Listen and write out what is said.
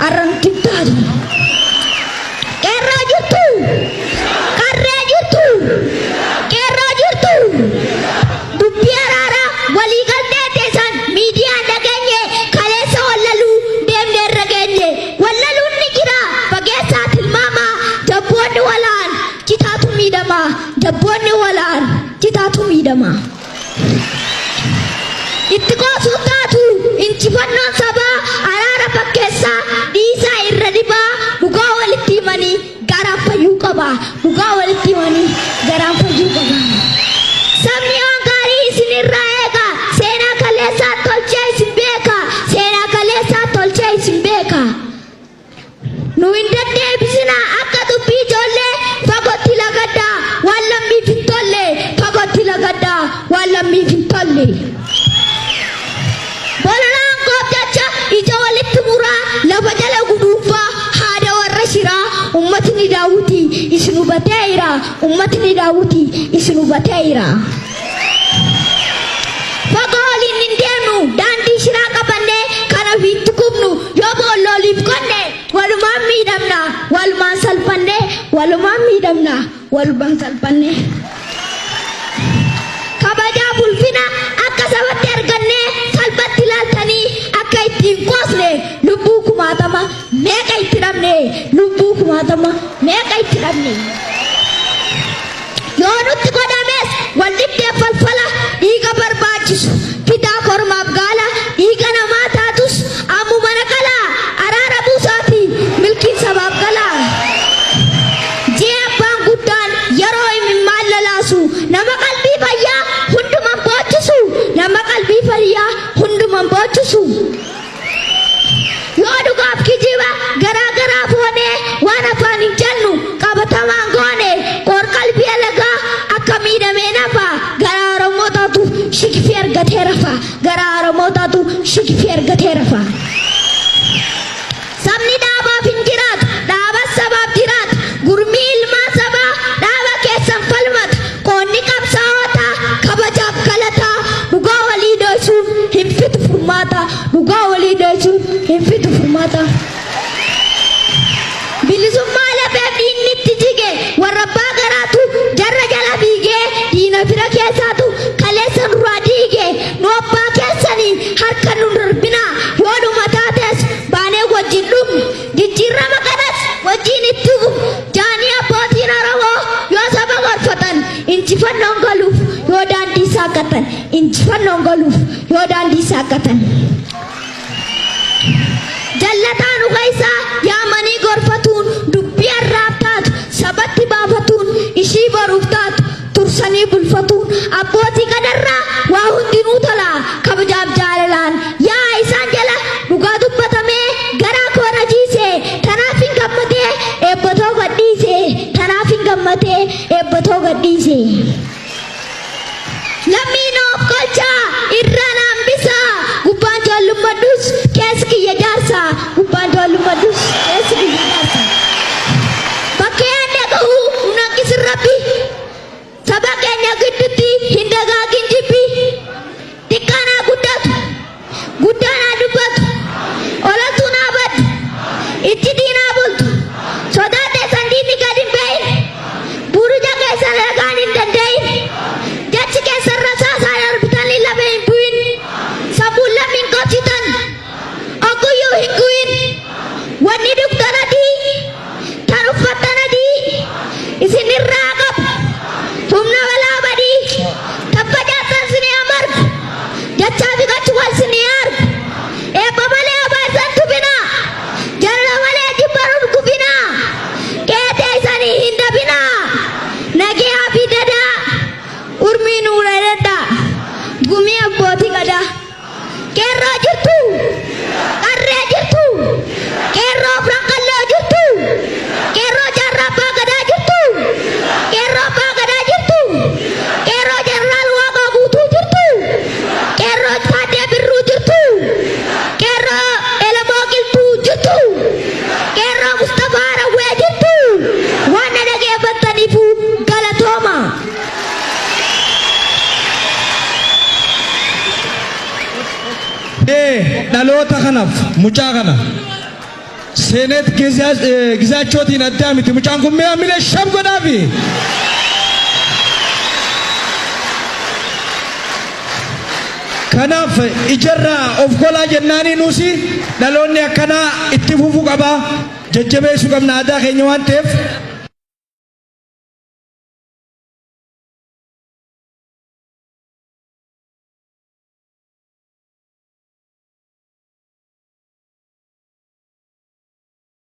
arangkitadu kerajurtu kerajurtu dubiarara waligalte tesan media naganye kalesa wallalu demne raganye wallalu nikira bagesa tilmama jabone walan kitatu midama jabone walan kitatu midama itiko sutatu inchifanno saba arara bakesa disa irradiba buga walitimani garafa yukaba buga walitimani garafa yukaba samyo gari sinirraega sena kalesa tolche simbeka sena kalesa tolche simbeka nu indade bisina akadu bijolle fagoti lagada walla mi fintolle fagoti lagada walla mi fintolle Bolalang kopjacha ija walitti mura lafa jala gudufa hada warra shira ummatni daawuti isnu bateira ummatni daawuti isnu bateira fagoli nindenu dandi shira qabanne kana witti kubnu yobo lolif konne waluma midamna waluma salpanne waluma midamna waluma salpanne kabaja bulfina akka sabatti arganne salbatti laltani akka ittiin qoosne lubbuu kumaatama meeqa itti dhabne lubbuu kumaatama meeqa itti dhabne yoo nutti godhames wal dhibdee falfala dhiiga barbaachisu fidaa kormaaf gaala dhiiga namaa taatus ammuma naqalaa araara buusaati milkiin sabaaf galaa jee abbaan guddaan yeroo imimmaan lalaasu nama qalbii fayyaa hunduman boochisu nama qalbii fayyaa hunduman boochisu yoo dhugaaf kijiba garaa garaa foonee waan afaan hin jallu qabatamaan goone qoor qalbii alagaa akka miidhamee nafa garaa oromootaatu shikifii argatee rafa garaa oromootaatu shikifii argatee rafa sabni dhaabaaf hin jiraatu dhaabas sabaaf jiraatu gurmii ilmaa sabaa dhaaba keessan falmata qoonni qabsaa'oota kabajaaf galataa dhugaa walii dhoysuun hin fitu furmaata dhugaa walii dhoysuun hin fitu furmaata bilisummaa lafeef diinni itti jige warra abbaa garaatu jarra jala fiigee diina fira keessaatu kaleessa nurraa diige nu abbaa keessanii harka nu darbina yoo dhuma taates baanee wajjin dhumne jijjiirama kanas wajjin itti fufu jaanii abbootiin Oromoo yoo saba gorfatan injifannoon galuuf yoo daandii saaqatan injifannoon galuuf yoo daandii saaqatan jallataan ugaisaa yaamanii gorfatuun dubbii arraab taatu sabatti baafatuun ishii baruuf taatu tursanii bulfatuun abbootii gadarraa waa hundinuu tolaa kabajaaf jaalalaan yaa isaan jala dhugaa dubbatamee garaa koona jiise tanaaf hin gammatee eebbatoo gadhiise tanaaf hin gammatee eebbatoo gadhiise lammiin of kolchaa irraa naambisaa gubbaan joollummadhus keessi kiyya jaarsa gubbaan joollummadhus keessi kiyya jaarsa bakkee yaadne ga'uu nun hanqisin rabbi saba keenya giddutti hin dagaagin jibbi xiqqaanaa guddatu guddaanaa dubbatu olatu naa baddu itti diinaa bultu sodaatee sandiinni gad hin beeyin buruja keessan ragaan hin danda'in jachi keessan rasaasaan arbitanii lafa hin bu'in sabuun lammiin qabsitan ogguyyuu hin gu'in wanni dugdan adii tan uffatan adii isin irraa qabu humna balaa badii tabba jaatan sinii amargu jachaa fi gachi wal sinii argu eebba malee abaasan tubinaa jalla malee jibbaruun gufinaa qeetee isanii hin dabinaa nagiyaa fi dadaa urmii nuura daddaa gumii abbootii gadaa qeerroo jirtu qarree jirtu qeerroo franqalloo jirtu qeerroo jaarraa abbaa gadaa jirtu qeerroo abbaa gadaa jirtu qeerroo jeneraal waaqoo guutuu jirtu qeerroo faadee birruu jirtu qeerroo elamoo qiltuu jirtu qeerroo mustafaa rawwee jirtu waan na dhageeffattaniifu galatooma. dhaloota kanaaf mucaa kana senet gizaachootiin addaa miti mucaan kun mee amina shab godhaafi. Kanaaf ijarraa of golaa jennaanii nuusi dhaloonni akkanaa itti fufuu qaba jajjabeessuu qabna aadaa keenya waan ta'eef